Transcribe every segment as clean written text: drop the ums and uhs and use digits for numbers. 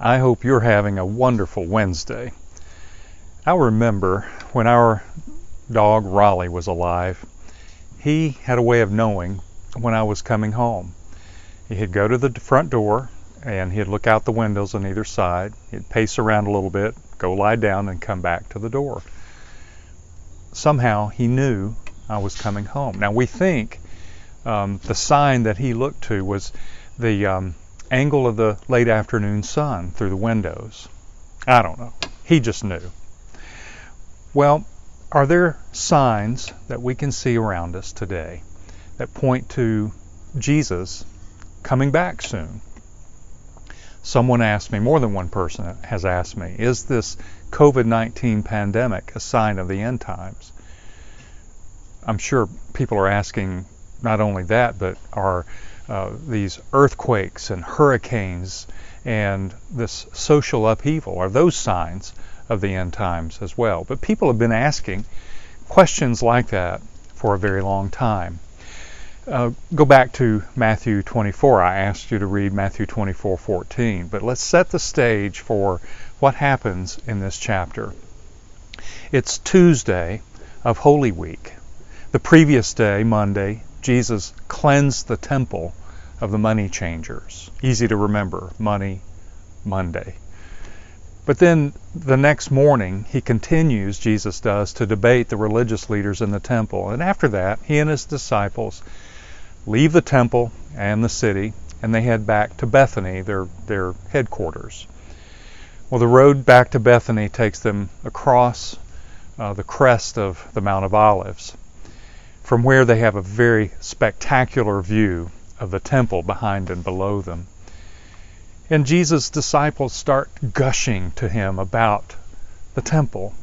I hope you're having a wonderful Wednesday. I remember when our dog Raleigh was alive, he had a way of knowing when I was coming home. He'd go to the front door and he'd look out the windows on either side. He'd pace around a little bit, go lie down, and come back to the door. Somehow he knew I was coming home. Now we think the sign that he looked to was the angle of the late afternoon sun through the windows. I don't know. He just knew. Well, are there signs that we can see around us today that point to Jesus coming back soon? Someone asked me, more than one person has asked me, is this COVID-19 pandemic a sign of the end times? I'm sure people are asking not only that, but are these earthquakes and hurricanes and this social upheaval, are those signs of the end times as well? But people have been asking questions like that for a very long time. Go back to Matthew 24. I asked you to read Matthew 24:14, but let's set the stage for what happens in this chapter. It's Tuesday of Holy Week. The previous day, Monday, Jesus cleansed the temple of the money changers. Easy to remember, Money Monday. But then the next morning, he continues, Jesus does, to debate the religious leaders in the temple. And after that, he and his disciples leave the temple and the city, and they head back to Bethany, their headquarters. Well, the road back to Bethany takes them across the crest of the Mount of Olives, from where they have a very spectacular view of the temple behind and below them. And Jesus' disciples start gushing to him about the temple.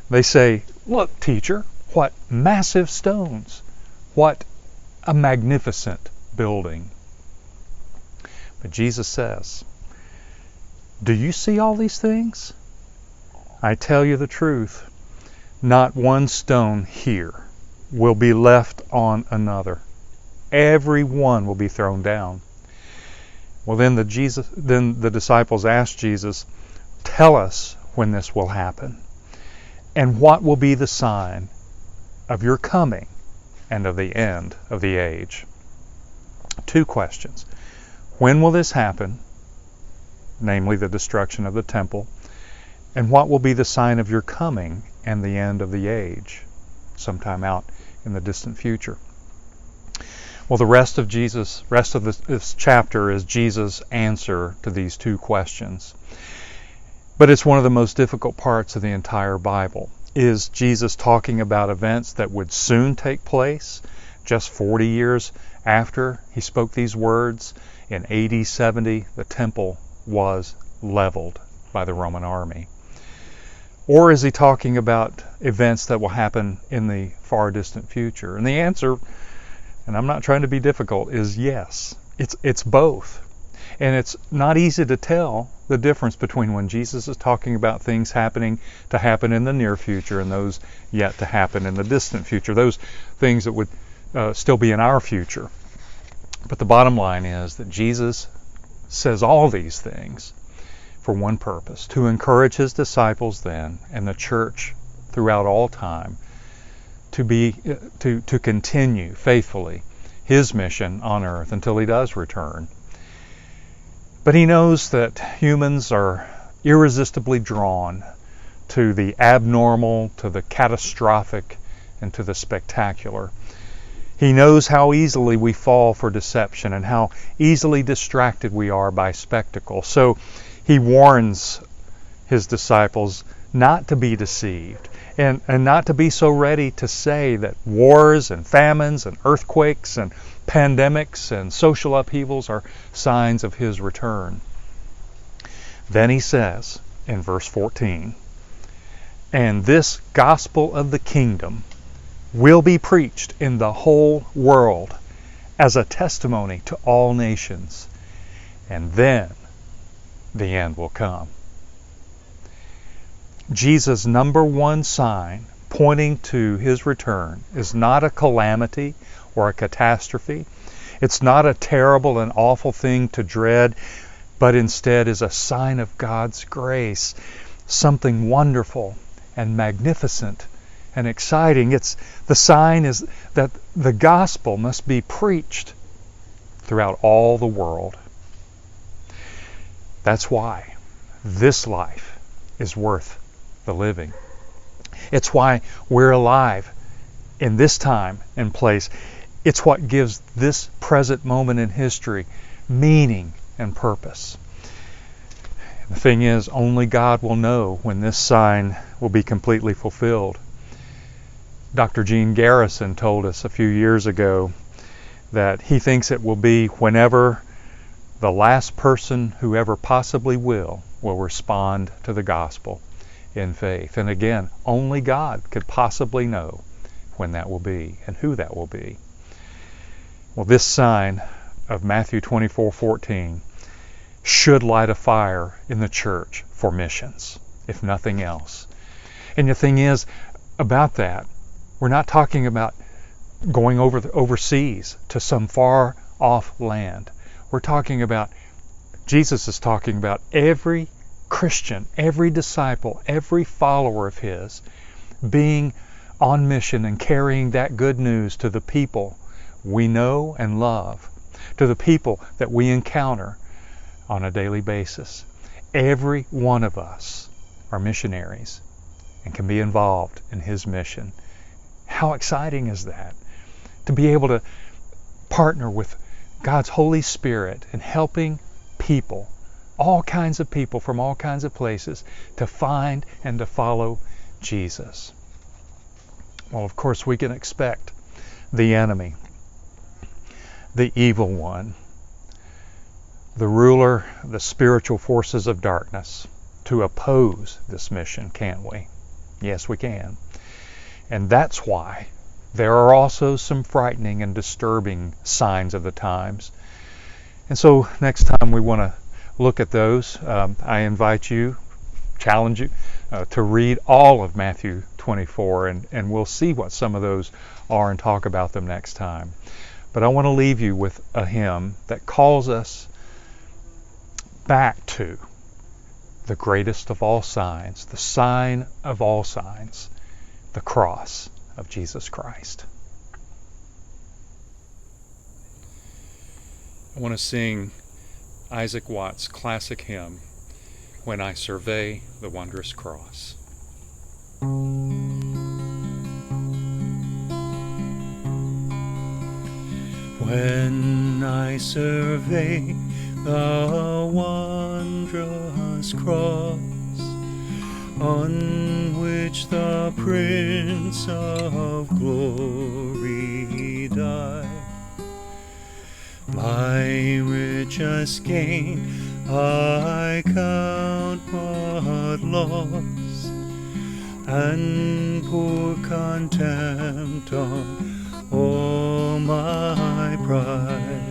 They say, "Look, teacher, what massive stones! What a magnificent building." But Jesus says, "Do you see all these things? I tell you the truth, not one stone here will be left on another. Every one will be thrown down." Well, then the disciples asked Jesus, "Tell us when this will happen, and what will be the sign of your coming and of the end of the age?" Two questions. When will this happen, namely the destruction of the temple? And what will be the sign of your coming and the end of the age, sometime out in the distant future? Well, the rest of this chapter is Jesus' answer to these two questions. But it's one of the most difficult parts of the entire Bible. Is Jesus talking about events that would soon take place, just 40 years after he spoke these words? In AD 70, the temple was leveled by the Roman army. Or is he talking about events that will happen in the far distant future? And the answer, and I'm not trying to be difficult, is yes. It's both. And it's not easy to tell the difference between when Jesus is talking about things happening to happen in the near future and those yet to happen in the distant future, those things that would still be in our future. But the bottom line is that Jesus says all these things for one purpose: to encourage his disciples then and the church throughout all time to continue faithfully his mission on earth until he does return. But he knows that humans are irresistibly drawn to the abnormal, to the catastrophic, and to the spectacular. He knows how easily we fall for deception and how easily distracted we are by spectacle. So he warns his disciples not to be deceived and not to be so ready to say that wars and famines and earthquakes and pandemics and social upheavals are signs of his return. Then he says in verse 14, "And this gospel of the kingdom will be preached in the whole world as a testimony to all nations, and then the end will come." Jesus' number one sign pointing to his return is not a calamity or a catastrophe. It's not a terrible and awful thing to dread. but instead is a sign of God's grace, something wonderful and magnificent and exciting. The sign is that the gospel must be preached throughout all the world. That's why this life is worth the living. It's why we're alive in this time and place. It's what gives this present moment in history meaning and purpose. The thing is, only God will know when this sign will be completely fulfilled. Dr. Gene Garrison told us a few years ago that he thinks it will be whenever the last person who ever possibly will respond to the gospel in faith. And again, only God could possibly know when that will be and who that will be. Well, this sign of Matthew 24:14 should light a fire in the church for missions, if nothing else. And the thing is about that, we're not talking about going overseas to some far off land. We're talking about, Jesus is talking about every Christian, every disciple, every follower of his being on mission and carrying that good news to the people we know and love, to the people that we encounter on a daily basis. Every one of us are missionaries and can be involved in his mission. How exciting is that? To be able to partner with God's Holy Spirit in helping people, all kinds of people from all kinds of places, to find and to follow Jesus. Well, of course, we can expect the enemy, the evil one, the ruler, the spiritual forces of darkness, to oppose this mission, can't we? Yes, we can. And that's why there are also some frightening and disturbing signs of the times. And so next time we want to look at those, I invite you, challenge you, to read all of Matthew 24, and we'll see what some of those are and talk about them next time. But I want to leave you with a hymn that calls us back to the greatest of all signs, the sign of all signs, the cross of Jesus Christ. I want to sing Isaac Watts' classic hymn, When I Survey the Wondrous Cross. When I survey the wondrous cross, on which the Prince of Glory died, my richest gain I count but loss, and pour contempt on all my pride.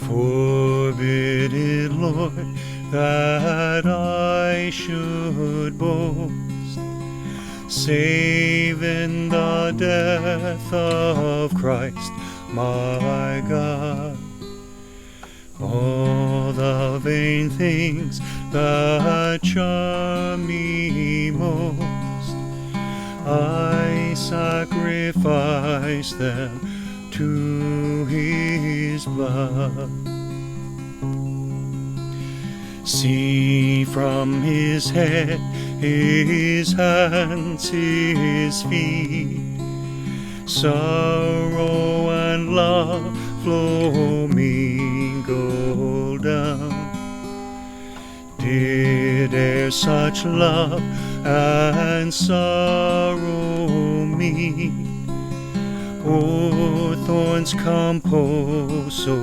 Forbid it, Lord, that I should boast, save in the death of Christ my God. All the vain things that charm me most, I sacrifice them to his blood. See from his head, his hands, his feet, sorrow and love flow mingle down. Did e'er such love and sorrow meet, or thorns compose so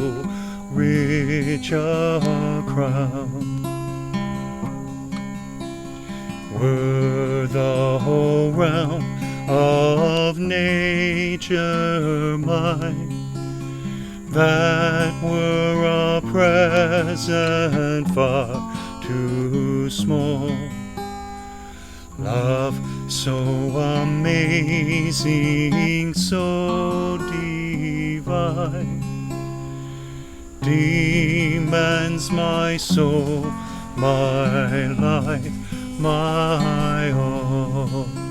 rich a crown? Were the whole realm of nature mine, that were a present far too small. Love so amazing, so divine, demands my soul, my life, my all.